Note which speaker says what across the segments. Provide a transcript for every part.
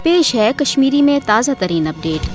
Speaker 1: पेश है कश्मीरी में ताज़ा तरीन अपडेट।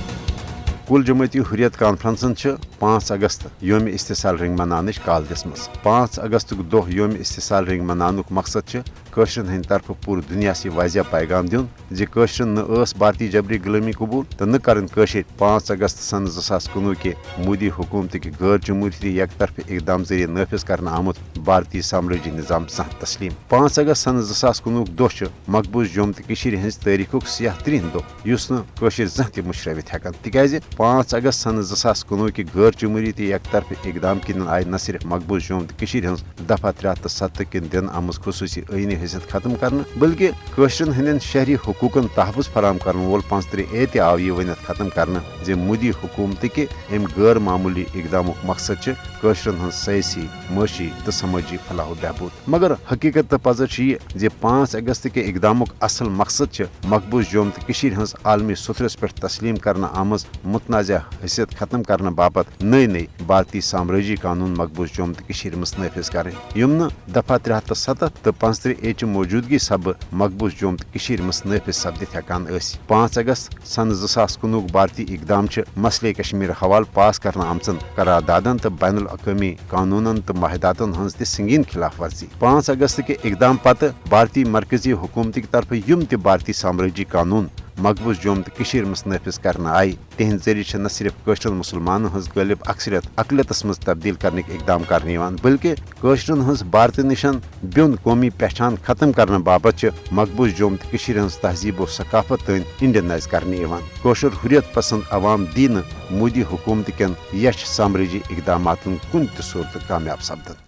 Speaker 2: कुल जमाती हुर्रियत कॉन्फ्रेंसन 5 अगस्त योम इस्तिसाल रिंग मनान काल दिसमस। 5 अगस्त दोह योम इस्तिसाल रिंग मनानुक मकसद कशरन हंद तरफ पूरे दुनिया से वाजिया पैगाम दिन जे कशरन न भारतीय जबरी गुलामी कबूल तो न करन कशर 5 अगस्त सन 2019 के मोदी हुकूमत के गैर जमहूरी एक तरफ इकदाम जरिए नाफिज करना आमुत भारतीय साम्राज्य निज़ाम सह तस्लीम। 5 अगस्त सन 2019 दोह मकबूज जोम तो हज तारीखुक सियाह तरीन दोह युस न कशर जह त मुशरवित हेकान तिकाज 5 अगस्त सन 2019 के गैर जमहूरी एक तरफ इकदाम किन आय न सिर्फ मकबूज जोम तो हज दफा 370 किन दिन आमुज खसूसी आईनी हैसियत खत्म करना बल्कि कशरन हंदन शहरी हुकूकन तहफ़ुज़ फराम कर वोल 35 आव यह वनित खत्म करना जे मोदी हुकूमत के अम गैर मामूली इकदाम मकसद कशरन हज सयासी माशी तो समाजी फलाह बहबूद। मगर हकीकत तो पजर यह जे 5 अगस्त के इकदाम असल मकसद मकबूज जोम तो हज आलमी सुथरस पे तस्लीम करना आमज मुतनाज़ा हैसियत खत्म करने बाबत नई नई भारतीय साम्राज्य कानून मकबूज जोम तो मस नाफिज करें यम न दफा 370 तो 35 मौजूदगी सब मकबूज जोम तो मस नाफिज सपदित हेकान। 5 अगस्त सन 2019 भारतीय इकदाम मसले कश्मीर हवाल पास करना आमचन करारदादन तो बैनुल अक़वामी कानूनन तो माहिदातन हंस संगीन खिलाफ वर्जी। 5 अगस्त के इकदाम पत भारतीय मरकजी हुकूमत की तरफ यम त भारतीय साम्राज्य कानून मकबूज जोम तो मस नाफिज करना आय तिहद जरिए न सिर्फ कशरन मुसलमान हज गालिब अक्सरियत अकलियतस मज तब्दील करने इकदाम करने बल्कि कशरन हज भारत निशन ब्योन कौमी पहचान खत्म करने बाबत मकबूज जोम तो हज तहजीब व सकाफत तन इंडियनाइज करने कशर हुर्रियत पसंद अवाम दी न मोदी हुकूमत कन यश साम्राज्य इकदाम कुन सूरत कामयाब सपदन।